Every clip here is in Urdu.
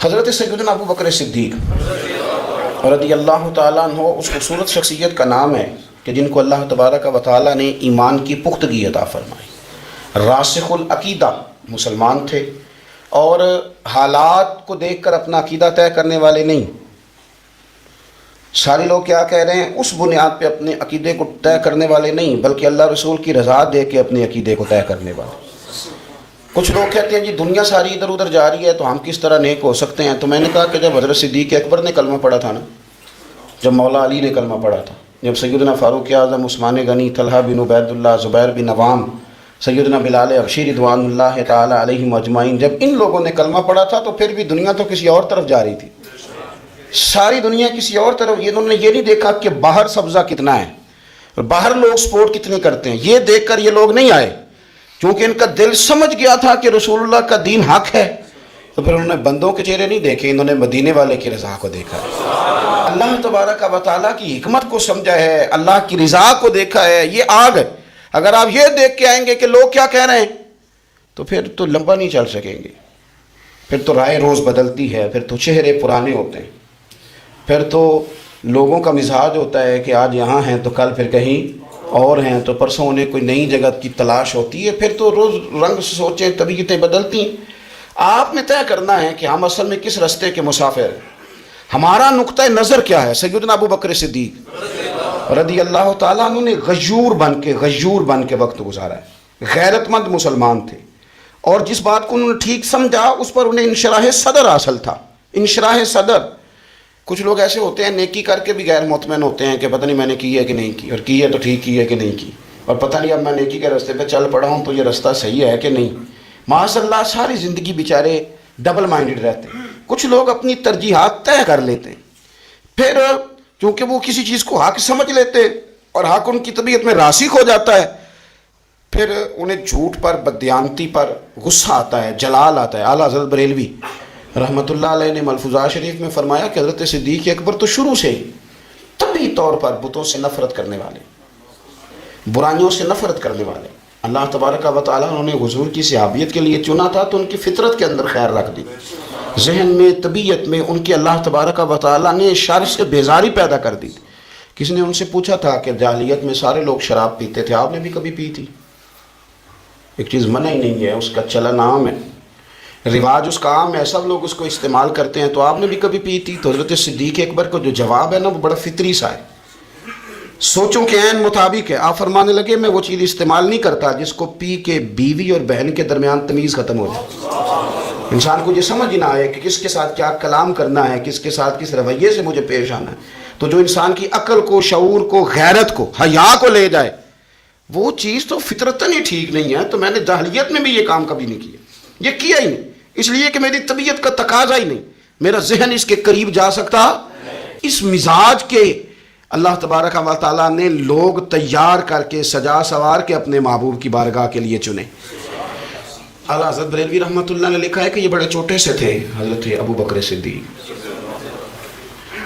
حضرت سیدنا ابو بکر صدیق رضی اللہ تعالیٰ عنہ اس خوبصورت شخصیت کا نام ہے کہ جن کو اللہ تبارک و تعالیٰ نے ایمان کی پختگی عطا فرمائی، راسخ العقیدہ مسلمان تھے اور حالات کو دیکھ کر اپنا عقیدہ طے کرنے والے نہیں۔ سارے لوگ کیا کہہ رہے ہیں اس بنیاد پہ اپنے عقیدے کو طے کرنے والے نہیں، بلکہ اللہ رسول کی رضا دے کے اپنے عقیدے کو طے کرنے والے۔ کچھ لوگ کہتے ہیں جی دنیا ساری ادھر ادھر جا رہی ہے تو ہم کس طرح نیک ہو سکتے ہیں؟ تو میں نے کہا کہ جب حضرت صدیق اکبر نے کلمہ پڑھا تھا نا، جب مولا علی نے کلمہ پڑھا تھا، جب سیدنا فاروق اعظم، عثمان غنی، طلحہ بن عبید اللہ، زبیر بن عوام، سیدنا بلال حبشی رضوان اللہ تعالی علیہم اجمعین، جب ان لوگوں نے کلمہ پڑھا تھا تو پھر بھی دنیا تو کسی اور طرف جا رہی تھی، ساری دنیا کسی اور طرف۔ انہوں نے یہ نہیں دیکھا کہ باہر سبزہ کتنا ہے اور باہر لوگ سپورٹ کتنی کرتے ہیں، یہ دیکھ کر یہ لوگ نہیں آئے، کیونکہ ان کا دل سمجھ گیا تھا کہ رسول اللہ کا دین حق ہے۔ تو پھر انہوں نے بندوں کے چہرے نہیں دیکھے، انہوں نے مدینے والے کی رضا کو دیکھا ہے، اللہ تبارک و تعالیٰ کی حکمت کو سمجھا ہے، اللہ کی رضا کو دیکھا ہے۔ یہ آگ ہے، اگر آپ یہ دیکھ کے آئیں گے کہ لوگ کیا کہہ رہے ہیں تو پھر تو لمبا نہیں چل سکیں گے، پھر تو رائے روز بدلتی ہے، پھر تو چہرے پرانے ہوتے ہیں، پھر تو لوگوں کا مزاج ہوتا ہے کہ آج یہاں ہیں تو کل پھر کہیں اور ہیں، تو پرسوں انہیں کوئی نئی جگہ کی تلاش ہوتی ہے، پھر تو روز رنگ سوچیں، طبیعتیں بدلتی ہیں۔ آپ نے طے کرنا ہے کہ ہم اصل میں کس رستے کے مسافر ہیں، ہمارا نقطہ نظر کیا ہے۔ سیدنا ابو بکر صدیق رضی اللہ تعالیٰ عنہ نے غیور بن کے وقت گزارا ہے، غیرت مند مسلمان تھے، اور جس بات کو انہوں نے ٹھیک سمجھا اس پر انہیں انشراح صدر حاصل تھا، انشراح صدر۔ کچھ لوگ ایسے ہوتے ہیں نیکی کر کے بھی غیر مطمئن ہوتے ہیں کہ پتہ نہیں میں نے کی ہے کہ نہیں کی، اور کی ہے تو ٹھیک کی ہے کہ نہیں کی، اور پتہ نہیں اب میں نیکی کے راستے پہ چل پڑا ہوں تو یہ راستہ صحیح ہے کہ نہیں۔ معاذ اللہ ساری زندگی بیچارے ڈبل مائنڈڈ رہتے ہیں۔ کچھ لوگ اپنی ترجیحات طے کر لیتے ہیں، پھر چونکہ وہ کسی چیز کو حق سمجھ لیتے اور حق ان کی طبیعت میں راسخ ہو جاتا ہے، پھر انہیں جھوٹ پر، بددیانتی پر غصہ آتا ہے، جلال آتا ہے۔ اعلیٰ حضرت بریلوی رحمۃ اللہ علیہ نے ملفوظات شریف میں فرمایا کہ حضرت صدیق اکبر تو شروع سے ہی طبعی طور پر بتوں سے نفرت کرنے والے، برائیوں سے نفرت کرنے والے۔ اللہ تبارک و تعالیٰ انہوں نے حضور کی صحابیت کے لیے چنا تھا تو ان کی فطرت کے اندر خیر رکھ دی، ذہن میں، طبیعت میں ان کے اللہ تبارک و تعالیٰ نے شر سے بیزاری پیدا کر دی۔ کسی نے ان سے پوچھا تھا کہ جاہلیت میں سارے لوگ شراب پیتے تھے، آپ نے بھی کبھی پی تھی؟ ایک چیز منع ہی نہیں ہے، اس کا چلن عام ہے، رواج اس کا عام ہے، سب لوگ اس کو استعمال کرتے ہیں، تو آپ نے بھی کبھی پی تھی؟ تو حضرت صدیق اکبر کو جو جواب ہے نا وہ بڑا فطری سا ہے، سوچوں کے عین مطابق ہے۔ آپ فرمانے لگے میں وہ چیز استعمال نہیں کرتا جس کو پی کے بیوی اور بہن کے درمیان تمیز ختم ہو جائے، انسان کو یہ سمجھ نہ آئے کہ کس کے ساتھ کیا کلام کرنا ہے، کس کے ساتھ کس رویے سے مجھے پیش آنا ہے۔ تو جو انسان کی عقل کو، شعور کو، غیرت کو، حیا کو لے جائے، وہ چیز تو فطرتاً ہی ٹھیک نہیں ہے۔ تو میں نے جاہلیت میں بھی یہ کام کبھی نہیں کیا، یہ کیا ہی نہیں، اس لیے کہ میری طبیعت کا تقاضا ہی نہیں، میرا ذہن اس کے قریب جا سکتا۔ اس مزاج کے اللہ تبارک و تعالیٰ نے لوگ تیار کر کے، سجا سوار کے اپنے محبوب کی بارگاہ کے لیے چنے۔ اعلیٰ حضرت بریلوی رحمۃ اللہ نے لکھا ہے کہ یہ بڑے چھوٹے سے تھے حضرت ابو بکر صدیق،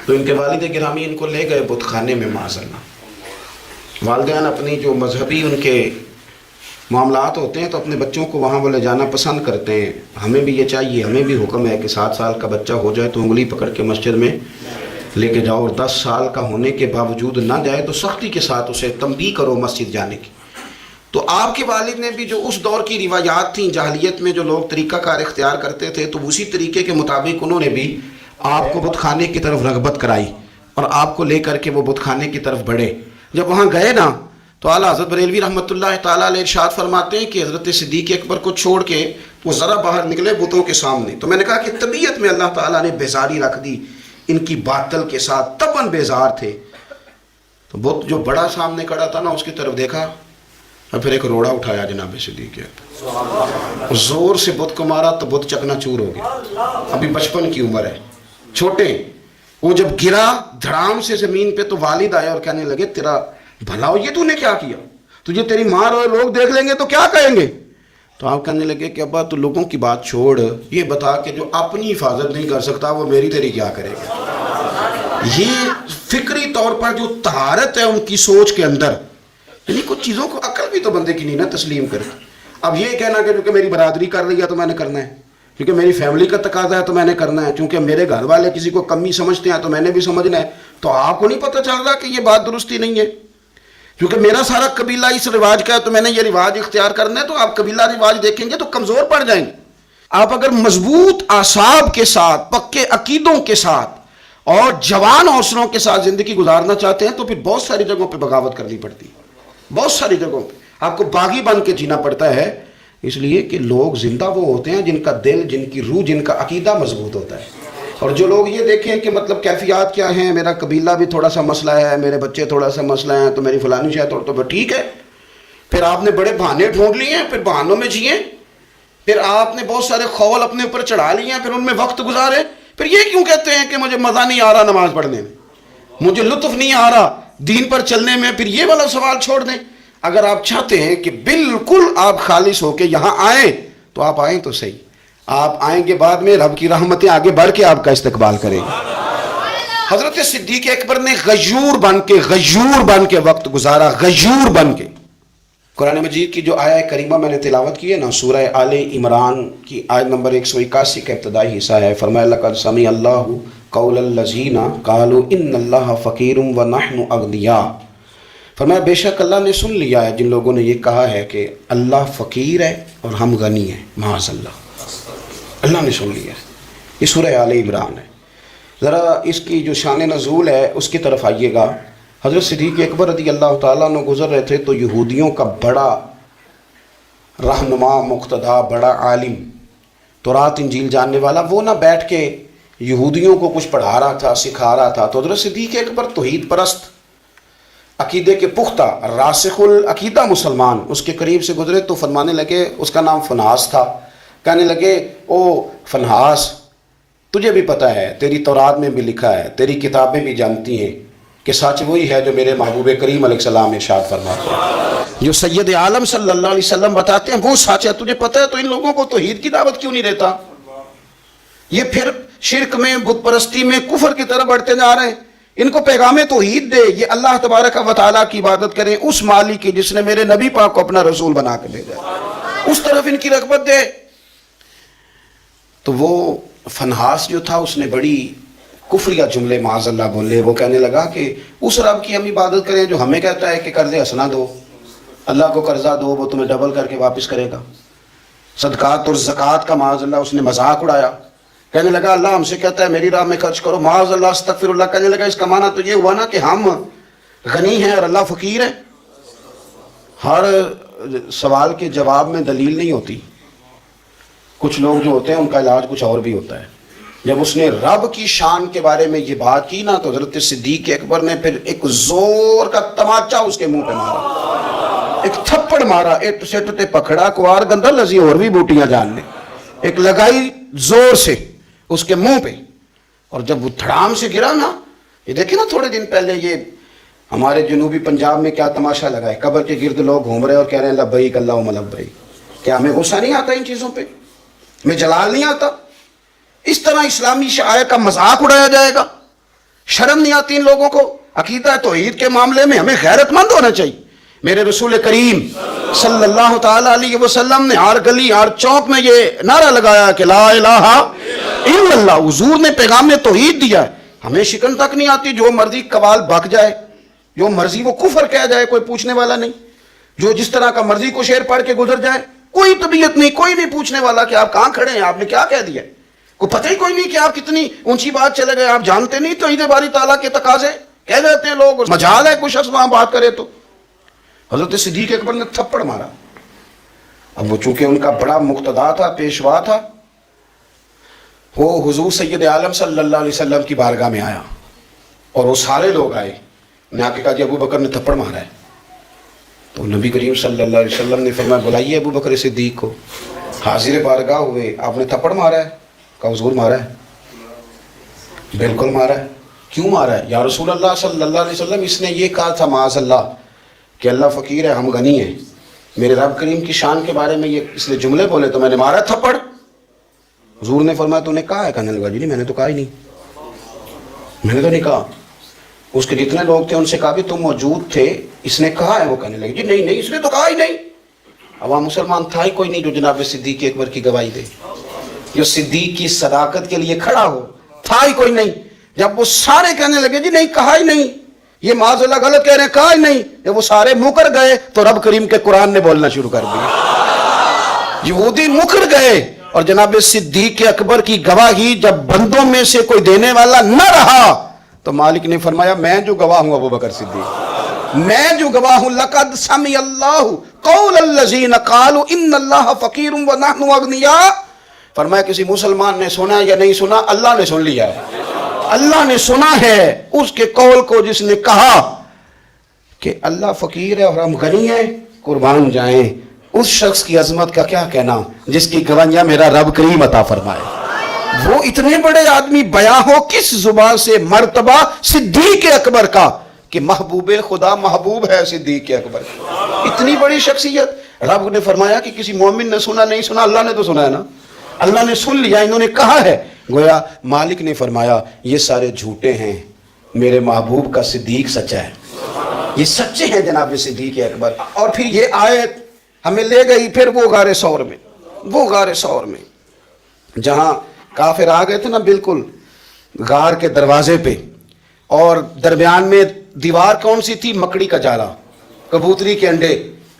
تو ان کے والد گرامی ان کو لے گئے بت خانے میں، معاذ اللہ۔ والدین اپنی جو مذہبی ان کے معاملات ہوتے ہیں تو اپنے بچوں کو وہاں وہ لے جانا پسند کرتے ہیں۔ ہمیں بھی یہ چاہیے، ہمیں بھی حکم ہے کہ 7 سال کا بچہ ہو جائے تو انگلی پکڑ کے مسجد میں لے کے جاؤ، اور 10 سال کا ہونے کے باوجود نہ جائے تو سختی کے ساتھ اسے تنبیہ کرو مسجد جانے کی۔ تو آپ کے والد نے بھی جو اس دور کی روایات تھیں جاہلیت میں، جو لوگ طریقہ کار اختیار کرتے تھے، تو اسی طریقے کے مطابق انہوں نے بھی آپ کو بت خانے کی طرف رغبت کرائی اور آپ کو لے کر کے وہ بت خانے کی طرف بڑھے۔ جب وہاں گئے نا تو اعلیٰ حضرت بریلوی رحمۃ اللہ تعالیٰ علیہ ارشاد فرماتے ہیں کہ حضرت صدیق اکبر کو چھوڑ کے وہ ذرا باہر نکلے بتوں کے سامنے، تو میں نے کہا کہ طبیعت میں اللہ تعالیٰ نے بیزاری رکھ دی ان کی باطل کے ساتھ، تباً بیزار تھے۔ تو بت جو بڑا سامنے کھڑا تھا نا اس کی طرف دیکھا اور پھر ایک روڑا اٹھایا جناب صدیق اکبر، زور سے بت کو مارا تو بت چکنا چور ہو گیا۔ ابھی بچپن کی عمر ہے، چھوٹے، وہ جب گرا دھڑام سے زمین پہ تو والد آئے اور کہنے لگے تیرا بھلا ہو، یہ تو نے کیا کیا؟ تجھے تیری ماں اور لوگ دیکھ لیں گے تو کیا کہیں گے؟ تو آپ کہنے لگے کہ ابا تو لوگوں کی بات چھوڑ، یہ بتا کہ جو اپنی حفاظت نہیں کر سکتا وہ میری تیری کیا کرے گا۔ یہ فکری طور پر جو طہارت ہے ان کی سوچ کے اندر، یعنی کچھ چیزوں کو عقل بھی تو بندے کی نہیں نا تسلیم کرتی۔ اب یہ کہنا کہ میری برادری کر رہی ہے تو میں نے کرنا ہے، کیونکہ میری فیملی کا تقاضا ہے تو میں نے کرنا ہے, چونکہ میرے گھر والے کسی کو کمی سمجھتے ہیں تو میں نے بھی سمجھنا ہے. تو آپ کو نہیں پتہ چل رہا کہ یہ بات درستی نہیں ہے؟ کیونکہ میرا سارا قبیلہ اس رواج کا ہے تو میں نے یہ رواج اختیار کرنا ہے. تو آپ قبیلہ رواج دیکھیں گے تو کمزور پڑ جائیں گے. آپ اگر مضبوط اعصاب کے ساتھ, پکے عقیدوں کے ساتھ اور جوان حوصلوں کے ساتھ زندگی گزارنا چاہتے ہیں تو پھر بہت ساری جگہوں پہ بغاوت کرنی پڑتی ہے. بہت ساری جگہوں پہ آپ کو باغی بن کے جینا پڑتا ہے, اس لیے کہ لوگ زندہ وہ ہوتے ہیں جن کا دل, جن کی روح, جن کا عقیدہ مضبوط ہوتا ہے. اور جو لوگ یہ دیکھیں کہ مطلب کیفیات کیا ہیں, میرا قبیلہ بھی تھوڑا سا مسئلہ ہے, میرے بچے تھوڑا سا مسئلہ ہیں, تو میری فلانی شاید تو ٹھیک ہے. پھر آپ نے بڑے بہانے ڈھونڈ لیے ہیں, پھر بہانوں میں جیے, پھر آپ نے بہت سارے خول اپنے اوپر چڑھا لیے ہیں, پھر ان میں وقت گزارے. پھر یہ کیوں کہتے ہیں کہ مجھے مزہ نہیں آ رہا نماز پڑھنے میں, مجھے لطف نہیں آ رہا دین پر چلنے میں؟ پھر یہ والا سوال چھوڑ دیں. اگر آپ چاہتے ہیں کہ بالکل آپ خالص ہو کے یہاں آئیں تو آپ آئیں تو صحیح. آپ آئیں گے بعد میں رب کی رحمتیں آگے بڑھ کے آپ کا استقبال کریں گے. حضرت صدیق اکبر نے غیور بن کے وقت گزارا, غیور بن کے. قرآن مجید کی جو آیہ کریمہ میں نے تلاوت کی ہے نا, سورہ آل عمران کی آیت نمبر 181 کا ابتدائی حصہ ہے. فرمایا لقد سمع اللہ قول الذین قالوا ان اللہ فقیر ونحن اغنیاء. فرمایا بے شک اللہ نے سن لیا ہے جن لوگوں نے یہ کہا ہے کہ اللہ فقیر ہے اور ہم غنی ہیں. معاذ اللہ, اللہ نے سن لیا ہے. یہ سورہ آل عمران ہے. ذرا اس کی جو شان نزول ہے اس کی طرف آئیے گا. حضرت صدیق اکبر رضی اللہ تعالیٰ عنہ گزر رہے تھے تو یہودیوں کا بڑا رہنما, مقتدا, بڑا عالم, تورات انجیل جاننے والا, وہ نہ بیٹھ کے یہودیوں کو کچھ پڑھا رہا تھا, سکھا رہا تھا. تو حضرت صدیق اکبر توحید پرست, عقیدے کے پختہ, راسخ العقیدہ مسلمان, اس کے قریب سے گزرے تو فرمانے لگے, اس کا نام فنحاس تھا, کہنے لگے او فنحاس, تجھے بھی پتہ ہے, تیری تورات میں بھی لکھا ہے, تیری کتابیں بھی جانتی ہیں کہ سچ وہی ہے جو میرے محبوب کریم علیہ السلام ارشاد فرماتے ہیں, جو سید عالم صلی اللہ علیہ وسلم بتاتے ہیں وہ سچ ہے. تجھے پتہ ہے تو ان لوگوں کو توحید کی دعوت کیوں نہیں دیتا؟ یہ پھر شرک میں, بت پرستی میں, کفر کی طرف بڑھتے جا رہے ہیں. ان کو پیغام توحید دے, یہ اللہ تبارک و تعالیٰ کی عبادت کریں اس مالک کی جس نے میرے نبی پاک کو اپنا رسول بنا کے بھیجا, اس طرف ان کی رغبت دے. تو وہ فنحاس جو تھا اس نے بڑی کفریہ جملے معاذ اللہ بولے. وہ کہنے لگا کہ اس رب کی ہم عبادت کریں جو ہمیں کہتا ہے کہ قرض حسنہ دو, اللہ کو قرضہ دو وہ تمہیں ڈبل کر کے واپس کرے گا. صدقات اور زکوٰۃ کا معاذ اللہ اس نے مذاق اڑایا. کہنے لگا اللہ ہم سے کہتا ہے میری راہ میں خرچ کرو, معاذ اللہ استغفر اللہ. کہنے لگا اس کا معنی تو یہ ہوا نا کہ ہم غنی ہیں اور اللہ فقیر ہے. ہر سوال کے جواب میں دلیل نہیں ہوتی. کچھ لوگ جو ہوتے ہیں ان کا علاج کچھ اور بھی ہوتا ہے. جب اس نے رب کی شان کے بارے میں یہ بات کی نا تو حضرت صدیق اکبر نے پھر ایک زور کا تماچا اس کے منہ پہ مارا, ایک تھپڑ مارا, ایک سیٹ تے پکڑا کوار گندہ لذی اور بھی بوٹیاں جان لے, ایک لگائی زور سے اس کے منہ پہ. اور جب وہ دھڑام سے گرا نا, یہ دیکھیں نا تھوڑے دن پہلے یہ ہمارے جنوبی پنجاب میں کیا تماشا لگا ہے, قبر کے گرد لوگ گھوم رہے اور کہہ رہے ہیں لبیک اللہم لبیک. کیا ہمیں غصہ نہیں آتا ان چیزوں پہ؟ ہمیں جلال نہیں آتا؟ اس طرح اسلامی شعائر کا مذاق اڑایا جائے گا, شرم نہیں آتی ان لوگوں کو؟ عقیدہ توحید کے معاملے میں ہمیں غیرت مند ہونا چاہیے. میرے رسول کریم صلی اللہ تعالیٰ علیہ وسلم نے ہر گلی ہر چوک میں یہ نعرہ لگایا کہ لا الہ الا اللہ. حضور نے پیغام توحید دیا ہے. ہمیں شکن تک نہیں آتی, جو مرضی قوال بک جائے, جو مرضی وہ کفر کہہ جائے, کوئی پوچھنے والا نہیں. جو جس طرح کا مرضی کو شعر پڑھ کے گزر جائے, کوئی طبیعت نہیں, کوئی نہیں پوچھنے والا کہ آپ کہاں کھڑے ہیں, آپ نے کیا کہہ دیا. کو پتہ ہی کوئی نہیں کہ آپ کتنی اونچی بات چلے گئے, آپ جانتے نہیں توحید باری تعالیٰ کے تقاضے کہہ دیتے ہیں لوگ. مجال ہے کچھ شخص وہاں بات کرے تو. حضرت صدیق اکبر نے تھپڑ مارا. اب وہ چونکہ ان کا بڑا مقتدا تھا, پیشوا تھا, وہ حضور سید عالم صلی اللہ علیہ وسلم کی بارگاہ میں آیا اور وہ سارے لوگ آئے. نے آ کے کہا جی ابو بکر نے تھپڑ مارا ہے. تو نبی کریم صلی اللہ علیہ وسلم نے فرمایا بلائیے ابو بکر صدیق کو. حاضر بارگاہ ہوئے, آپ نے تھپڑ مارا ہے؟ کہا حضور مارا ہے, بالکل مارا ہے. کیوں مارا ہے؟ یا رسول اللہ صلی اللہ علیہ وسلم اس نے یہ کہا تھا معاذ اللہ کہ اللہ فقیر ہے ہم غنی ہیں, میرے رب کریم کی شان کے بارے میں یہ اس نے جملے بولے تو میں نے مارا تھپڑ. حضور نے فرمایا تو نے کہا ہے؟ کہنے لگا جی نہیں میں نے تو کہا ہی نہیں, میں نے تو نہیں کہا. اس کے جتنے لوگ تھے ان سے کہا بھی تم موجود تھے, اس نے کہا ہے؟ وہ کہنے لگے جی نہیں اس نے تو کہا ہی نہیں. اب وہاں مسلمان تھا ہی کوئی نہیں جو جناب صدیق اکبر کی گواہی دے. جو صدیق کی صداقت کے لیے کھڑا ہو، تھا ہی کوئی نہیں. جب وہ سارے کہنے لگے جی نہیں کہا ہی نہیں، یہ معاذ اللہ غلط کہہ رہے ہیں، کہا ہی نہیں، جب وہ سارے مکر گئے تو رب کریم کے قرآن نے بولنا شروع کر دیا. یہودی مکر گئے اور جناب صدیق اکبر کی گواہی جب بندوں میں سے کوئی دینے والا نہ رہا تو مالک نے فرمایا میں جو گواہ ہوں ابو بکر صدیق، میں جو گواہ ہوں. لقد سمع اللہ قول الذین قالوا ان اللہ فقیر ونحن اغنیاء. فرمایا کسی مسلمان نے سنا یا نہیں سنا، اللہ نے سن لیا ہے. اللہ نے سنا ہے اس کے قول کو جس نے کہا کہ اللہ فقیر ہے اور ہم غنی ہیں، قربان جائیں اس شخص کی عظمت کا کیا کہنا جس کی گواہیاں میرا رب کریم عطا فرمائے. وہ اتنے بڑے آدمی بیاں ہو کس زبان سے مرتبہ صدیق اکبر کا کہ محبوب خدا محبوب ہے صدیق اکبر. اتنی بڑی شخصیت. رب نے فرمایا کہ کسی مومن نے سنا نہیں سنا، اللہ نے تو سنا ہے نا، اللہ نے سن لیا، انہوں نے کہا ہے. گویا مالک نے فرمایا یہ سارے جھوٹے ہیں، میرے محبوب کا صدیق سچا ہے، یہ سچے ہیں جناب صدیق اکبر. اور پھر یہ آیت ہمیں لے گئی پھر وہ غار ثور میں، وہ غار ثور میں جہاں کافر آ گئے تھے نا بالکل غار کے دروازے پہ، اور درمیان میں دیوار کون سی تھی؟ مکڑی کا جالا، کبوتری کے انڈے.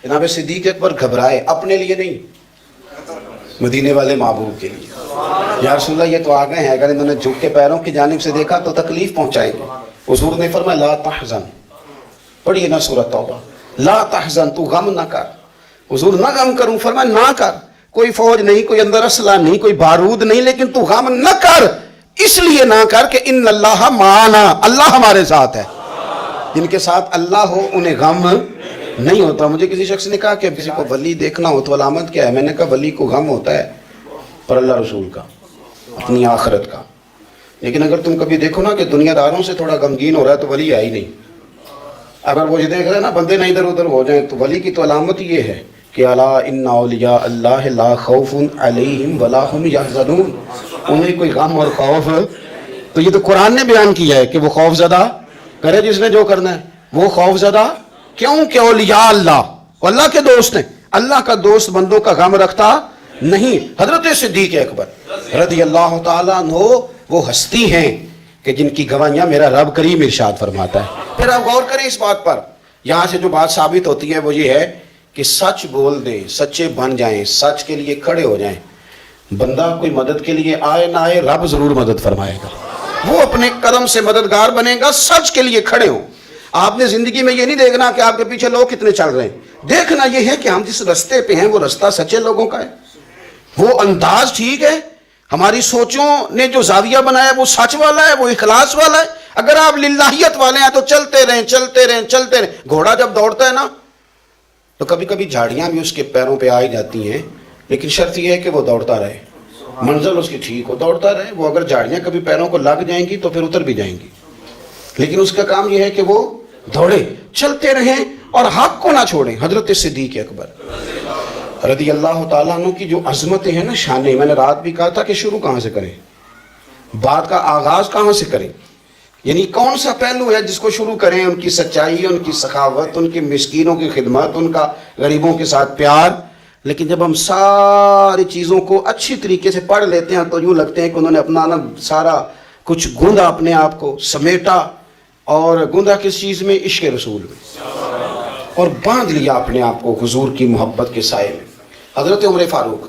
جناب صدیق اکبر گھبرائے، اپنے لیے نہیں، مدینے والے محبوب کے لیے. یا رسول اللہ یہ تو آ گئے ہیں، اگر انہوں نے جھک کے پیروں کی جانب سے دیکھا تو تکلیف پہنچائیں گے. حضور نے فرمایا لا تحزن، پڑھیے نا سورۃ توبہ، لا تحزن، تو غم نہ کر. حضور نہ غم کروں، فرمایا نہ کر، کوئی فوج نہیں، کوئی اندر اسلحہ نہیں، کوئی بارود نہیں، لیکن تو غم نہ کر. اس لیے نہ کر کہ ان اللہ معنا، اللہ ہمارے ساتھ ہے. جن کے ساتھ اللہ ہو انہیں غم نہیں ہوتا. مجھے کسی شخص نے کہا کہ کسی کو ولی دیکھنا ہو تو علامت کیا ہے؟ میں نے کہا ولی کو غم ہوتا ہے پر اللہ رسول کا، اپنی آخرت کا. لیکن اگر تم کبھی دیکھو نا کہ دنیا داروں سے تھوڑا غمگین ہو رہا ہے تو ولی ہے ہی نہیں. اگر وہ یہ دیکھ رہے ہیں نا بندے نہ ادھر ادھر ہو جائیں تو ولی کی تو علامت یہ ہے کہ الا ان اولیاء اللہ لا خوف علیہم ولا هم یحزنون، انہیں کوئی غم اور خوف. تو یہ تو قرآن نے بیان کیا ہے کہ وہ خوف زدہ کرے جس نے جو کرنا ہے، وہ خوف زدہ کیوں کہ اولیاء اللہ، اللہ کے دوست ہیں. اللہ کا دوست بندوں کا غم رکھتا نہیں. حضرت صدیق اکبر رضی اللہ تعالیٰ عنہ وہ ہستی ہیں کہ جن کی گواہیاں میرا رب کریم ارشاد فرماتا ہے. پھر آپ غور کریں اس بات پر، یہاں سے جو بات ثابت ہوتی ہے وہ یہ ہے کہ سچ بول دیں، سچے بن جائیں، سچ کے لیے کھڑے ہو جائیں. بندہ کوئی مدد کے لیے آئے نہ آئے رب ضرور مدد فرمائے گا، وہ اپنے قدم سے مددگار بنے گا. سچ کے لیے کھڑے ہوں. آپ نے زندگی میں یہ نہیں دیکھنا کہ آپ کے پیچھے لوگ کتنے چل رہے ہیں، دیکھنا یہ ہے کہ ہم جس رستے پہ ہیں وہ رستہ سچے لوگوں کا ہے، وہ انداز ٹھیک ہے، ہماری سوچوں نے جو زاویہ بنایا وہ سچ والا ہے، وہ اخلاص والا ہے. اگر آپ للہیت والے ہیں تو چلتے رہیں چلتے رہیں چلتے رہیں. گھوڑا جب دوڑتا ہے نا تو کبھی کبھی جھاڑیاں بھی اس کے پیروں پہ آئی جاتی ہیں، لیکن شرط یہ ہے کہ وہ دوڑتا رہے، منزل اس کی ٹھیک ہو، دوڑتا رہے. وہ اگر جھاڑیاں کبھی پیروں کو لگ جائیں گی تو پھر اتر بھی جائیں گی، لیکن اس کا کام یہ ہے کہ وہ دوڑے، چلتے رہیں اور حق کو نہ چھوڑیں. حضرت صدیق اکبر رضی اللہ تعالیٰ عنہ کی جو عظمتیں ہیں نا، شانیں، میں نے رات بھی کہا تھا کہ شروع کہاں سے کریں، بات کا آغاز کہاں سے کریں، یعنی کون سا پہلو ہے جس کو شروع کریں؟ ان کی سچائی، ان کی سخاوت، ان کی مسکینوں کی خدمت، ان کا غریبوں کے ساتھ پیار. لیکن جب ہم ساری چیزوں کو اچھی طریقے سے پڑھ لیتے ہیں تو یوں لگتے ہیں کہ انہوں نے اپنا نا سارا کچھ گوندا اپنے آپ کو سمیٹا، اور گوندا کس چیز میں؟ عشق رسول میں، اور باندھ لیا اپنے آپ کو حضور کی محبت کے سائے میں. حضرت عمر فاروق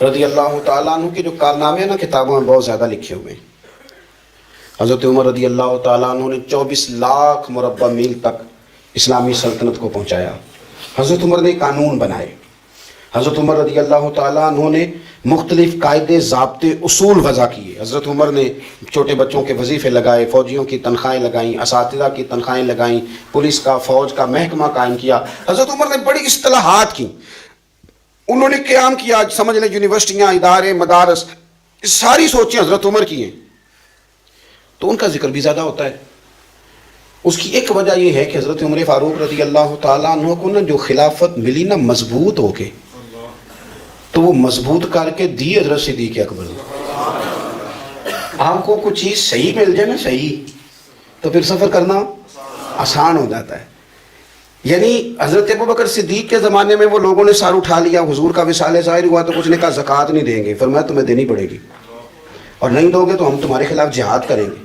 رضی اللہ تعالیٰ عنہ کے جو کارنامے ہیں نا کتابوں میں بہت زیادہ لکھے ہوئے ہیں. حضرت عمر رضی اللہ تعالیٰ عنہ نے 24 لاکھ مربع میل تک اسلامی سلطنت کو پہنچایا. حضرت عمر نے قانون بنائے. حضرت عمر رضی اللہ تعالیٰ عنہ نے مختلف قاعدے، ضابطے، اصول وضع کیے. حضرت عمر نے چھوٹے بچوں کے وظیفے لگائے، فوجیوں کی تنخواہیں لگائیں، اساتذہ کی تنخواہیں لگائیں، پولیس کا، فوج کا محکمہ قائم کیا. حضرت عمر نے بڑی اصطلاحات کی، انہوں نے قیام کیا. سمجھ لیں یونیورسٹیاں، ادارے، مدارس، ساری سوچیں حضرت عمر کی ہیں، تو ان کا ذکر بھی زیادہ ہوتا ہے. اس کی ایک وجہ یہ ہے کہ حضرت عمر فاروق رضی اللہ تعالیٰ عنہ کو نا جو خلافت ملی نا مضبوط ہو کے، تو وہ مضبوط کر کے دی حضرت صدیق اکبر. آپ کو کچھ چیز صحیح مل جائے نا، صحیح، تو پھر سفر کرنا آسان ہو جاتا ہے. یعنی حضرت ابوبکر صدیق کے زمانے میں وہ لوگوں نے سار اٹھا لیا, حضور کا وصال ظاہر ہوا تو کچھ نے کہا زکوٰۃ نہیں دیں گے, فرمایا تمہیں دینی پڑے گی, اور نہیں دو گے تو ہم تمہارے خلاف جہاد کریں گے.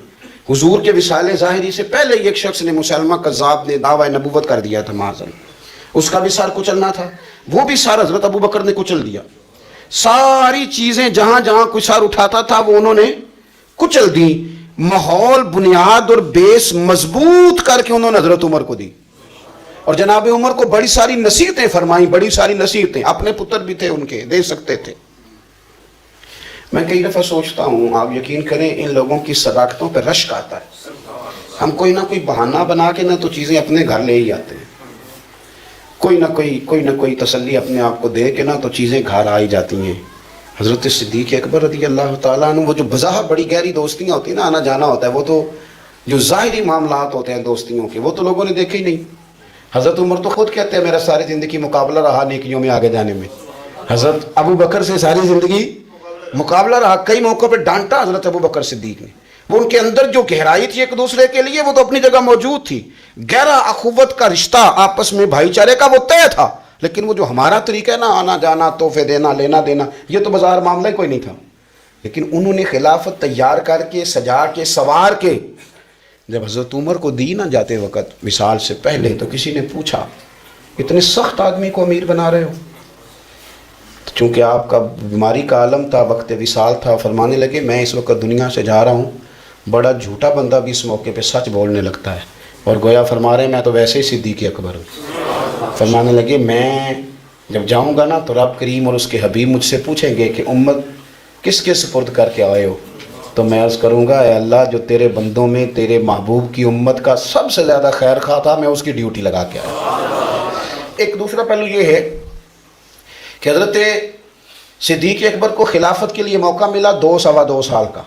حضور کے وصال ظاہری سے پہلے ایک شخص نے, مسلمہ کذاب نے دعویٰ نبوت کر دیا تھا معاذ, اس کا بھی سار کچلنا تھا, وہ بھی سار حضرت ابوبکر نے کچل دیا. ساری چیزیں جہاں جہاں کوئی سار اٹھاتا تھا وہ انہوں نے کچل دی. ماحول, بنیاد اور بیس مضبوط کر کے انہوں نے حضرت عمر کو دی, اور جناب عمر کو بڑی ساری نصیحتیں فرمائیں, بڑی ساری نصیحتیں. اپنے پتر بھی تھے ان کے, دے سکتے تھے. میں کئی دفعہ سوچتا ہوں, آپ یقین کریں ان لوگوں کی صداقتوں پہ رشک آتا ہے. ہم کوئی نہ کوئی بہانہ بنا کے نہ تو چیزیں اپنے گھر لے ہی آتے ہیں, کوئی نہ کوئی تسلی اپنے آپ کو دے کے نہ تو چیزیں گھر آ ہی جاتی ہیں. حضرت صدیق اکبر رضی اللہ تعالیٰ عنہ, وہ جو بظاہر بڑی گہری دوستیاں ہوتی ہیں نا, آنا جانا ہوتا ہے, وہ تو جو ظاہری معاملات ہوتے ہیں دوستیوں کے وہ تو لوگوں نے دیکھے ہی نہیں. حضرت عمر تو خود کہتے ہیں میرا ساری زندگی مقابلہ رہا نیکیوں میں آگے جانے میں. حضرت ابو بکر سے ساری زندگی مقابلہ رہا. کئی موقعوں پہ ڈانٹا حضرت ابو بکر صدیق نے. وہ ان کے اندر جو گہرائی تھی ایک دوسرے کے لیے وہ تو اپنی جگہ موجود تھی. گہرا اخوت کا رشتہ آپس میں بھائی چارے کا وہ طے تھا. لیکن وہ جو ہمارا طریقہ ہے نا, آنا جانا, تحفے دینا, لینا دینا, یہ تو بازار معاملہ ہی کوئی نہیں تھا. لیکن انہوں نے خلافت تیار کر کے, سجا کے, سوار کے جب حضرت عمر کو دی نا جاتے وقت وصال سے پہلے, تو کسی نے پوچھا اتنے سخت آدمی کو امیر بنا رہے ہو؟ چونکہ آپ کا بیماری کا عالم تھا, وقت وصال تھا, فرمانے لگے میں اس وقت دنیا سے جا رہا ہوں. بڑا جھوٹا بندہ بھی اس موقع پہ سچ بولنے لگتا ہے, اور گویا فرما رہے میں تو ویسے ہی صدیق اکبر ہوں. فرمانے لگے میں جب جاؤں گا نا تو رب کریم اور اس کے حبیب مجھ سے پوچھیں گے کہ امت کس کے سپرد کر کے آئے ہو, تو میں عرض کروں گا اے اللہ جو تیرے بندوں میں تیرے محبوب کی امت کا سب سے زیادہ خیر خواہ تھا, میں اس کی ڈیوٹی لگا کے آیا. ایک دوسرا پہلو یہ ہے کہ حضرت صدیق اکبر کو خلافت کے لیے موقع ملا 2 سال کا,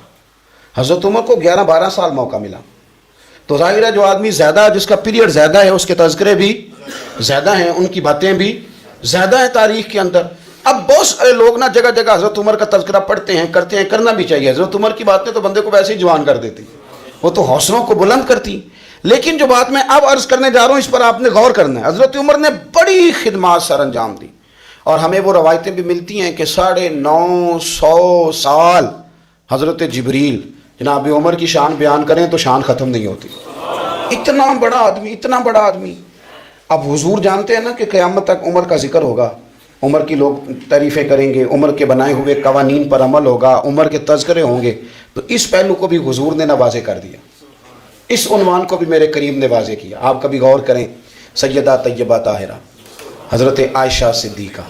حضرت عمر کو 11-12 سال موقع ملا. تو ظاہر ہے جو آدمی زیادہ, جس کا پیریڈ زیادہ ہے, اس کے تذکرے بھی زیادہ ہیں, ان کی باتیں بھی زیادہ ہیں تاریخ کے اندر. اب بہت سارے لوگ نا جگہ جگہ حضرت عمر کا تذکرہ پڑھتے ہیں, کرتے ہیں, کرنا بھی چاہیے. حضرت عمر کی باتیں تو بندے کو ویسے ہی جوان کر دیتی, وہ تو حوصلوں کو بلند کرتی. لیکن جو بات میں اب عرض کرنے جا رہا ہوں اس پر آپ نے غور کرنا ہے. حضرت عمر نے بڑی خدمات سر انجام دی, اور ہمیں وہ روایتیں بھی ملتی ہیں کہ 950 سال حضرت جبریل جناب عمر کی شان بیان کریں تو شان ختم نہیں ہوتی. اتنا بڑا آدمی, اتنا بڑا آدمی. اب حضور جانتے ہیں نا کہ قیامت تک عمر کا ذکر ہوگا, عمر کی لوگ تعریفیں کریں گے, عمر کے بنائے ہوئے قوانین پر عمل ہوگا, عمر کے تذکرے ہوں گے. تو اس پہلو کو بھی حضور نے واضح کر دیا, اس عنوان کو بھی میرے کریم نے واضح کیا. آپ کبھی غور کریں, سیدہ طیبہ طاہرہ حضرت عائشہ صدیقہ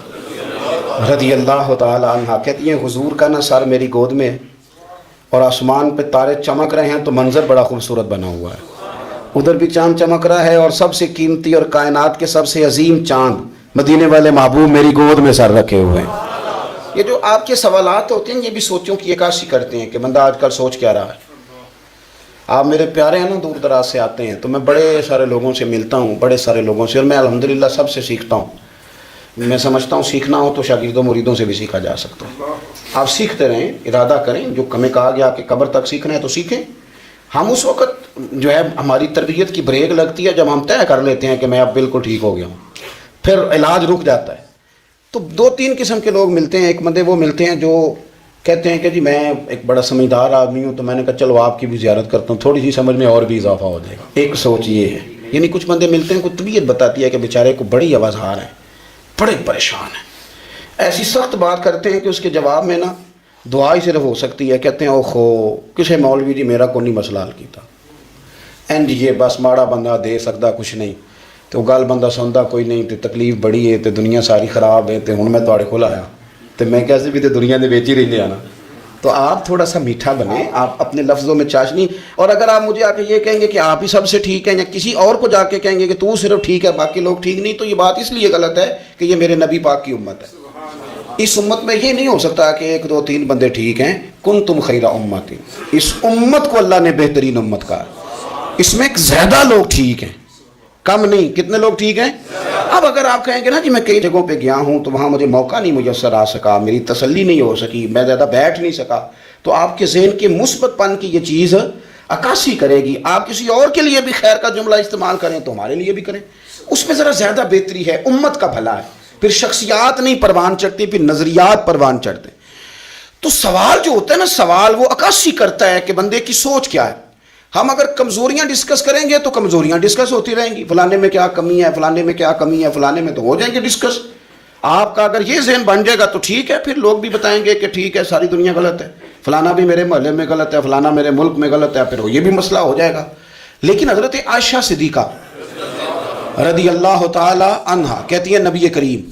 رضی اللہ تعالی عنہا کہتی ہیں حضور کا نا سر میری گود میں ہے, اور آسمان پہ تارے چمک رہے ہیں تو منظر بڑا خوبصورت بنا ہوا ہے. ادھر بھی چاند چمک رہا ہے, اور سب سے قیمتی اور کائنات کے سب سے عظیم چاند مدینے والے محبوب میری گود میں سر رکھے ہوئے ہیں. یہ جو آپ کے سوالات ہوتے ہیں یہ بھی سوچوں کی عکاسی کرتے ہیں کہ بندہ آج کل سوچ کیا رہا ہے. آپ میرے پیارے ہیں نا, دور دراز سے آتے ہیں, تو میں بڑے سارے لوگوں سے ملتا ہوں, بڑے سارے لوگوں سے, اور میں الحمدللہ سب سے سیکھتا ہوں. میں سمجھتا ہوں سیکھنا ہو تو شاگردوں مریدوں سے بھی سیکھا جا سکتا ہے. آپ سیکھتے رہیں, ارادہ کریں, جو ہمیں کہا گیا کہ قبر تک سیکھنا ہے تو سیکھیں. ہم اس وقت جو ہے ہماری تربیت کی بریک لگتی ہے جب ہم طے کر لیتے ہیں کہ میں اب بالکل ٹھیک ہو گیا ہوں, پھر علاج رک جاتا ہے. تو 2-3 قسم کے لوگ ملتے ہیں. ایک بندے وہ ملتے ہیں جو کہتے ہیں کہ جی میں ایک بڑا سمجھدار آدمی ہوں, تو میں نے کہا چلو آپ کی بھی زیارت کرتا ہوں, تھوڑی سی سمجھ میں اور بھی اضافہ ہو جائے گا. ایک سوچ یہ ہے. یعنی کچھ بندے ملتے ہیں, کوئی طبیعت بتاتی ہے کہ بیچارے کو بڑی آوازہار ہے, بڑے پریشان ہیں, ایسی سخت بات کرتے ہیں کہ اس کے جواب میں نا دعا ہی صرف ہو سکتی ہے. کہتے ہیں اوہو کسے مولوی جی میرا کو نہیں مسئلہ حل کیتا, اینڈ یہ بس ماڑا بندہ دے سکتا کچھ نہیں, تو گل بندہ سنتا کوئی نہیں, تو تکلیف بڑی ہے, تو دنیا ساری خراب ہے, تو ہن میں تواڈے کول آیا, تو میں کیسے بھی تو دنیا دے وچ ہی رہندے آ نا. تو آپ تھوڑا سا میٹھا بنیں, آپ اپنے لفظوں میں چاشنی. اور اگر آپ مجھے آ کے یہ کہیں گے کہ آپ ہی سب سے ٹھیک ہیں, یا کسی اور کو جا کے کہیں گے کہ تو صرف ٹھیک ہے باقی لوگ ٹھیک نہیں, تو یہ بات اس لیے غلط ہے کہ یہ میرے نبی پاک کی امت ہے. اس امت میں یہ نہیں ہو سکتا کہ 1-2-3 بندے ٹھیک ہیں. کنتم خیر امت, اس امت کو اللہ نے بہترین امت کہا. اس میں ایک زیادہ لوگ ٹھیک ہیں, کم نہیں. کتنے لوگ ٹھیک ہیں؟ اب اگر آپ کہیں گے نا جی میں کئی جگہوں پہ گیا ہوں تو وہاں مجھے موقع نہیں میسر آ سکا, میری تسلی نہیں ہو سکی, میں زیادہ بیٹھ نہیں سکا, تو آپ کے ذہن کے مثبت پن کی یہ چیز عکاسی کرے گی. آپ کسی اور کے لیے بھی خیر کا جملہ استعمال کریں تو ہمارے لیے بھی کریں, اس میں ذرا زیادہ بہتری ہے, امت کا بھلا ہے. پھر شخصیات نہیں پروان چڑھتی, پھر نظریات پروان چڑھتے. تو سوال جو ہوتا ہے نا, سوال وہ عکاسی کرتا ہے کہ بندے کی سوچ کیا ہے. ہم اگر کمزوریاں ڈسکس کریں گے تو کمزوریاں ڈسکس ہوتی رہیں گی, فلانے میں کیا کمی ہے, فلانے میں کیا کمی ہے, فلانے میں, تو ہو جائیں گے ڈسکس. آپ کا اگر یہ ذہن بن جائے گا تو ٹھیک ہے, پھر لوگ بھی بتائیں گے کہ ٹھیک ہے ساری دنیا غلط ہے, فلانا بھی میرے محلے میں غلط ہے, فلانا میرے ملک میں غلط ہے, پھر یہ بھی مسئلہ ہو جائے گا. لیکن حضرت عائشہ صدیقہ رضی اللہ تعالی عنہا کہتی ہے نبی کریم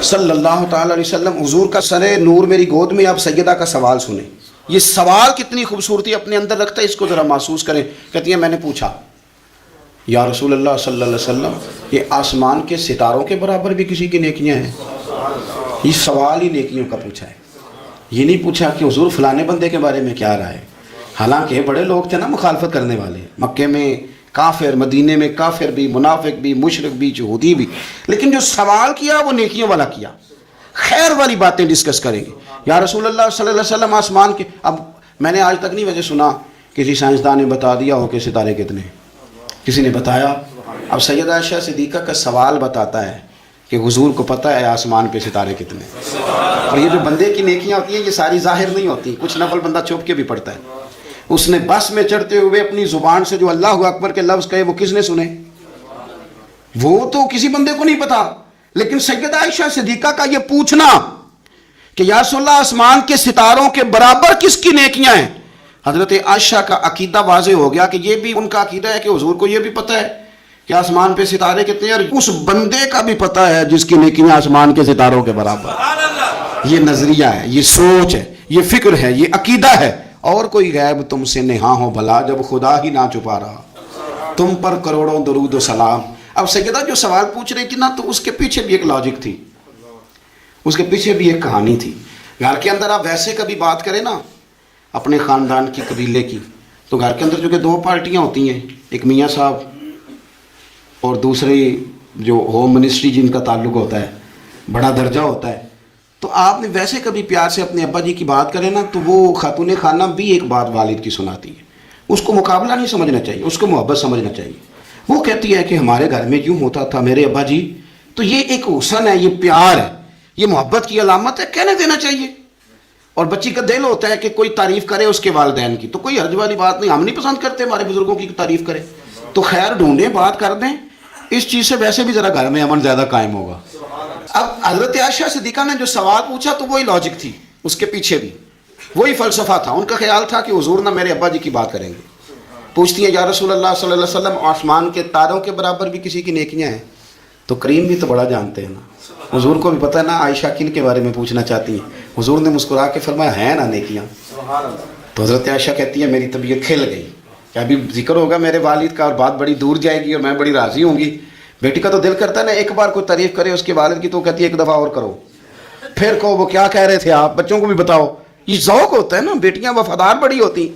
صلی اللہ تعالی علیہ وسلم, حضور کا سر نور میری گود میں, آپ سیدہ کا سوال سنیں. یہ سوال کتنی خوبصورتی اپنے اندر رکھتا ہے, اس کو ذرا محسوس کریں. کہتی ہیں میں نے پوچھا یا رسول اللہ صلی اللہ علیہ وسلم, یہ آسمان کے ستاروں کے برابر بھی کسی کی نیکیاں ہیں؟ یہ سوال ہی نیکیوں کا پوچھا ہے, یہ نہیں پوچھا کہ حضور فلانے بندے کے بارے میں کیا رائے. حالانکہ بڑے لوگ تھے نا مخالفت کرنے والے, مکے میں کافر, مدینے میں کافر بھی, منافق بھی, مشرک بھی, یہودی بھی, لیکن جو سوال کیا وہ نیکیوں والا کیا, خیر والی باتیں ڈسکس کریں گے. یا رسول اللہ صلی اللہ علیہ وسلم آسمان کے, اب میں نے آج تک نہیں وجہ سنا کسی سائنسدان نے بتا دیا ہو کہ ستارے کتنے, کسی نے بتایا. اب سیدہ عائشہ صدیقہ کا سوال بتاتا ہے کہ حضور کو پتہ ہے آسمان پہ ستارے کتنے. اور یہ جو بندے کی نیکیاں ہوتی ہیں یہ ساری ظاہر نہیں ہوتی, کچھ نفل بندہ چھپ کے بھی پڑھتا ہے. اس نے بس میں چڑھتے ہوئے اپنی زبان سے جو اللہ اکبر کے لفظ کہے وہ کس نے سنے؟ وہ تو کسی بندے کو نہیں پتا. لیکن سیدہ عائشہ صدیقہ کا یہ پوچھنا کہ یا رسول اللہ آسمان کے ستاروں کے برابر کس کی نیکیاں ہیں, حضرت عائشہ کا عقیدہ واضح ہو گیا کہ یہ بھی ان کا عقیدہ ہے کہ حضور کو یہ بھی پتہ ہے کہ آسمان پہ ستارے کتنے ہیں, اور اس بندے کا بھی پتہ ہے جس کی نیکیاں آسمان کے ستاروں کے برابر. یہ نظریہ ہے, یہ سوچ ہے, یہ فکر ہے, یہ عقیدہ ہے. اور کوئی غیب تم سے نہاں ہو بھلا, جب خدا ہی نہ چھپا رہا, تم پر کروڑوں درود و سلام. اب سیدہ جو سوال پوچھ رہی تھی نا, تو اس کے پیچھے بھی ایک لاجک تھی, اس کے پیچھے بھی ایک کہانی تھی. گھر کے اندر آپ ویسے کبھی بات کریں نا اپنے خاندان کی, قبیلے کی, تو گھر کے اندر جو کہ دو پارٹیاں ہوتی ہیں, ایک میاں صاحب اور دوسری جو ہوم منسٹری جن کا تعلق ہوتا ہے, بڑا درجہ ہوتا ہے. تو آپ نے ویسے کبھی پیار سے اپنے ابا جی کی بات کریں نا, تو وہ خاتون خانہ بھی ایک بات والد کی سناتی ہے. اس کو مقابلہ نہیں سمجھنا چاہیے, اس کو محبت سمجھنا چاہیے. وہ کہتی ہے کہ ہمارے گھر میں یوں ہوتا تھا میرے ابا جی, تو یہ ایک حسن ہے, یہ پیار ہے, یہ محبت کی علامت ہے, کہنے دینا چاہیے. اور بچی کا دل ہوتا ہے کہ کوئی تعریف کرے اس کے والدین کی, تو کوئی حرج والی بات نہیں, ہم نہیں پسند کرتے ہمارے بزرگوں کی تعریف کرے, تو خیر ڈھونڈیں, بات کر دیں. اس چیز سے ویسے بھی ذرا گھر میں امن زیادہ قائم ہوگا. اب حضرت عائشہ صدیقہ نے جو سوال پوچھا تو وہی لاجک تھی, اس کے پیچھے بھی وہی فلسفہ تھا. ان کا خیال تھا کہ حضور نہ میرے ابا جی کی بات کریں گے. پوچھتی ہیں یا رسول اللہ صلی اللہ علیہ وسلم آسمان کے تاروں کے برابر بھی کسی کی نیکیاں ہیں؟ تو کریم بھی تو بڑا جانتے ہیں نا, حضور کو بھی پتہ ہے نا عائشہ کن کے بارے میں پوچھنا چاہتی ہیں. حضور نے مسکرا کے فرمایا ہے نا نیکیاں. تو حضرت عائشہ کہتی ہے میری طبیعت کھل گئی کہ ابھی ذکر ہوگا میرے والد کا اور بات بڑی دور جائے گی اور میں بڑی راضی ہوں گی. بیٹی کا تو دل کرتا ہے نا ایک بار کوئی تعریف کرے اس کے والد کی, تو کہتی ہے ایک دفعہ اور کرو, پھر کہو وہ کیا کہہ رہے تھے آپ, بچوں کو بھی بتاؤ. یہ ذوق ہوتا ہے نا, بیٹیاں وفادار بڑی ہوتی.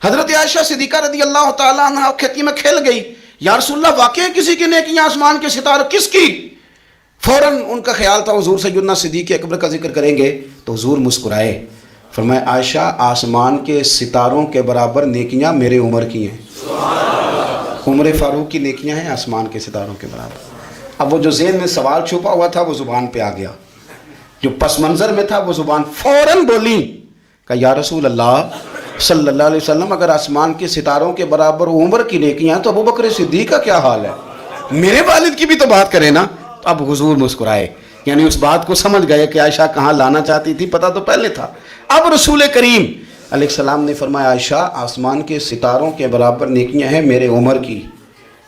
حضرت عائشہ صدیقہ رضی اللہ تعالیٰ عنہ کہتی میں کھل گئی, یا رسول اللہ واقعی کسی کی نیکیاں آسمان کے ستارے, کس کی؟ فوراً ان کا خیال تھا حضور سیدنا صدیق اکبر کا ذکر کریں گے, تو حضور مسکرائے, فرمایا عائشہ آسمان کے ستاروں کے برابر نیکیاں میرے عمر کی ہیں. عمر فاروق کی نیکیاں ہیں آسمان کے ستاروں کے برابر. اب وہ جو ذہن میں سوال چھپا ہوا تھا وہ زبان پہ آ گیا, جو پس منظر میں تھا وہ زبان فوراً بولی کہ یا رسول اللہ صلی اللہ علیہ وسلم اگر آسمان کے ستاروں کے برابر عمر کی نیکیاں تو ابو بکر صدیق کا کیا حال ہے, میرے والد کی بھی تو بات کرے نا. اب حضور مسکرائے, یعنی اس بات کو سمجھ گئے کہ عائشہ کہاں لانا چاہتی تھی, پتہ تو پہلے تھا. اب رسول کریم علیہ السلام نے فرمایا عائشہ آسمان کے ستاروں کے برابر نیکیاں ہیں میرے عمر کی,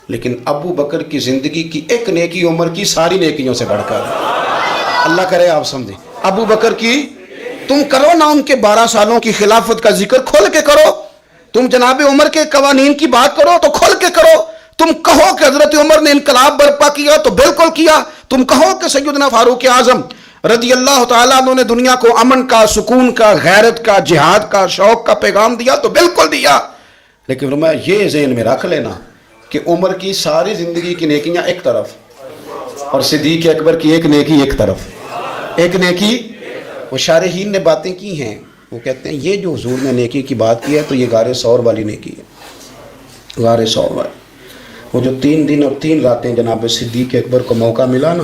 لیکن ابو بکر کی زندگی کی ایک نیکی عمر کی ساری نیکیوں سے بڑھ کر. اللہ کرے آپ سمجھیں, ابو بکر کی تم کرو نا ان کے 12 سالوں کی خلافت کا ذکر کھول کے کرو, تم جناب عمر کے قوانین کی بات کرو تو کھول کے کرو. تم کہو کہ حضرت عمر نے انقلاب برپا کیا تو بالکل کیا. تم کہو کہ سیدنا فاروق اعظم رضی اللہ تعالیٰ عنہ نے دنیا کو امن کا, سکون کا, غیرت کا, جہاد کا, شوق کا پیغام دیا تو بالکل دیا. لیکن فرمایا یہ ذہن میں رکھ لینا کہ عمر کی ساری زندگی کی نیکیاں ایک طرف اور صدیق اکبر کی ایک نیکی ایک طرف, ایک نیکی. وہ شارحین نے باتیں کی ہیں وہ کہتے ہیں یہ جو حضور نے نیکی کی بات کی ہے تو یہ غار ثور والی نیکی ہے، غار ثور والی۔ وہ جو 3 دن اور 3 راتیں جناب صدیق اکبر کو موقع ملا نا،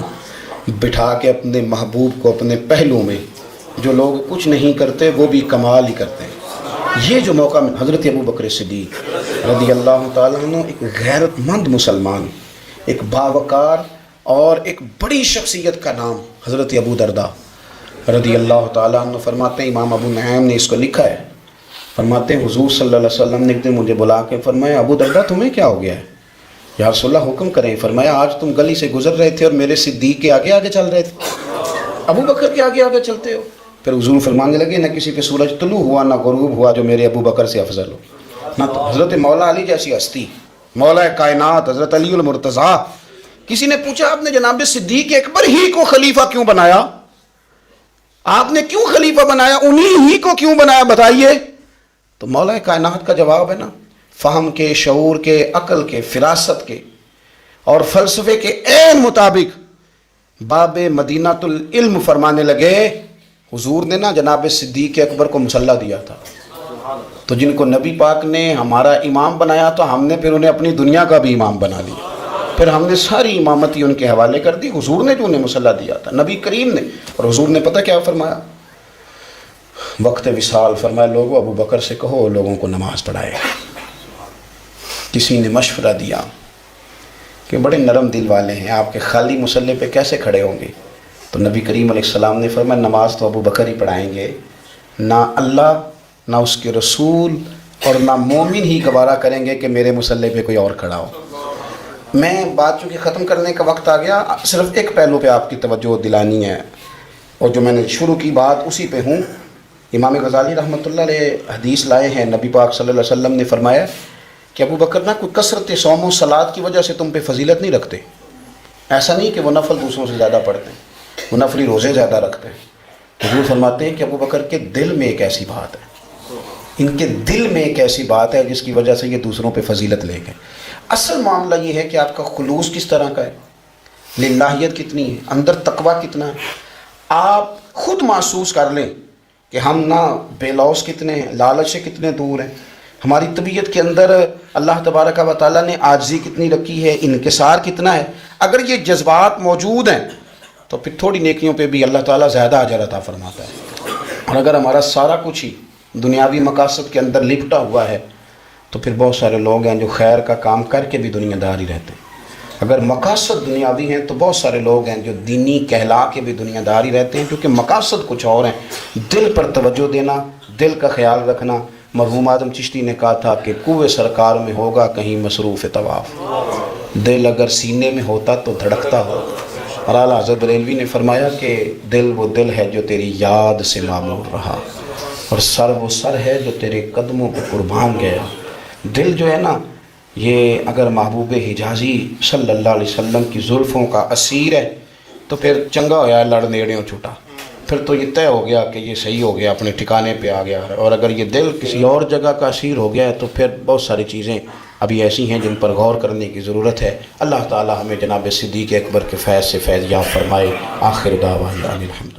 بٹھا کے اپنے محبوب کو اپنے پہلو میں، جو لوگ کچھ نہیں کرتے وہ بھی کمال ہی کرتے ہیں، یہ جو موقع ملا حضرت ابو بکر صدیق رضی اللہ تعالیٰ عنہ، ایک غیرت مند مسلمان، ایک باوقار اور ایک بڑی شخصیت کا نام حضرت ابو درداء رضی اللہ تعالیٰ عنہ۔ فرماتے ہیں، امام ابو نعیم نے اس کو لکھا ہے، فرماتے ہیں حضور صلی اللہ علیہ وسلم نے ایک دن مجھے بلا کے فرمایا، ابو درداء تمہیں کیا ہو گیا ہے؟ یا رسول اللہ حکم کریں۔ فرمایا آج تم گلی سے گزر رہے تھے اور میرے صدیق کے آگے آگے چل رہے تھے، ابو بکر کے آگے آگے چلتے ہو۔ پھر حضور فرمانے لگے نہ کسی پہ سورج طلوع ہوا نہ غروب ہوا جو میرے ابو بکر سے افضل ہو، نہ تو حضرت مولا علی جیسی ہستی، مولا کائنات حضرت علی المرتضیٰ۔ کسی نے پوچھا آپ نے جناب صدیق اکبر ہی کو خلیفہ کیوں بنایا؟ آپ نے کیوں خلیفہ بنایا؟ انہی ہی کو کیوں بنایا بتائیے؟ تو مولا کائنات کا جواب ہے نا، فہم کے، شعور کے، عقل کے، فراست کے اور فلسفے کے عین مطابق باب مدینۃ العلم فرمانے لگے، حضور نے نا جناب صدیق اکبر کو مسلح دیا تھا، تو جن کو نبی پاک نے ہمارا امام بنایا تو ہم نے پھر انہیں اپنی دنیا کا بھی امام بنا لیا، پھر ہم نے ساری امامتی ان کے حوالے کر دی۔ حضور نے جو انہیں مسلح دیا تھا، نبی کریم نے، اور حضور نے پتہ کیا فرمایا؟ وقت وصال فرمایا لوگوں ابو بکر سے کہو لوگوں کو نماز پڑھائے۔ کسی نے مشورہ دیا کہ بڑے نرم دل والے ہیں، آپ کے خالی مسلح پہ کیسے کھڑے ہوں گے؟ تو نبی کریم علیہ السلام نے فرمایا نماز تو ابو بکر ہی پڑھائیں گے، نہ اللہ نہ اس کے رسول اور نہ مومن ہی گوارا کریں گے کہ میرے مسلح پہ کوئی اور کھڑا ہو۔ میں بات چونکہ ختم کرنے کا وقت آ گیا، صرف ایک پہلو پہ آپ کی توجہ دلانی ہے، اور جو میں نے شروع کی بات اسی پہ ہوں۔ امام غزالی رحمۃ اللہ علیہ حدیث لائے ہیں، نبی پاک صلی اللہ علیہ وسلم نے فرمایا کہ ابو بکر نہ کوئی کثرت صوم و صلات کی وجہ سے تم پہ فضیلت نہیں رکھتے، ایسا نہیں کہ وہ نفل دوسروں سے زیادہ پڑھتے ہیں، وہ نفلی روزے زیادہ رکھتے ہیں۔ حضور فرماتے ہیں کہ ابو بکر کے دل میں ایک ایسی بات ہے، ان کے دل میں ایک ایسی بات ہے جس کی وجہ سے یہ دوسروں پہ فضیلت لے گئے۔ اصل معاملہ یہ ہے کہ آپ کا خلوص کس طرح کا ہے، للہیت کتنی ہے، اندر تقویٰ کتنا ہے۔ آپ خود محسوس کر لیں کہ ہم نہ بے لوث کتنے ہیں، لالچ سے کتنے دور ہیں، ہماری طبیعت کے اندر اللہ تبارک و تعالیٰ نے عاجزی کتنی رکھی ہے، انکسار کتنا ہے۔ اگر یہ جذبات موجود ہیں تو پھر تھوڑی نیکیوں پہ بھی اللہ تعالیٰ زیادہ اجر عطا فرماتا ہے، اور اگر ہمارا سارا کچھ ہی دنیاوی مقاصد کے اندر لپٹا ہوا ہے تو پھر بہت سارے لوگ ہیں جو خیر کا کام کر کے بھی دنیا دار ہی رہتے ہیں۔ اگر مقاصد دنیاوی ہیں تو بہت سارے لوگ ہیں جو دینی کہلا کے بھی دنیا دار ہی رہتے ہیں، کیونکہ مقاصد کچھ اور ہیں۔ دل پر توجہ دینا، دل کا خیال رکھنا۔ مرحوم اعظم چشتی نے کہا تھا کہ کوئے سرکار میں ہوگا کہیں مصروف طواف، دل اگر سینے میں ہوتا تو دھڑکتا ہو۔ اور اعلیٰ حضرت بریلوی نے فرمایا کہ دل وہ دل ہے جو تیری یاد سے معمور رہا، اور سر وہ سر ہے جو تیرے قدموں پہ قربان گیا۔ دل جو ہے نا، یہ اگر محبوب حجازی صلی اللہ علیہ وسلم کی زلفوں کا اسیر ہے تو پھر چنگا ہویا ہے لڑ نیڑیوں چھوٹا، پھر تو یہ طے ہو گیا کہ یہ صحیح ہو گیا، اپنے ٹھکانے پہ آ گیا ہے۔ اور اگر یہ دل کسی اور جگہ کا اسیر ہو گیا ہے تو پھر بہت ساری چیزیں ابھی ایسی ہیں جن پر غور کرنے کی ضرورت ہے۔ اللہ تعالی ہمیں جناب صدیق اکبر کے فیض سے فیض یاب فرمائے۔ آخر دعوانا الحمد۔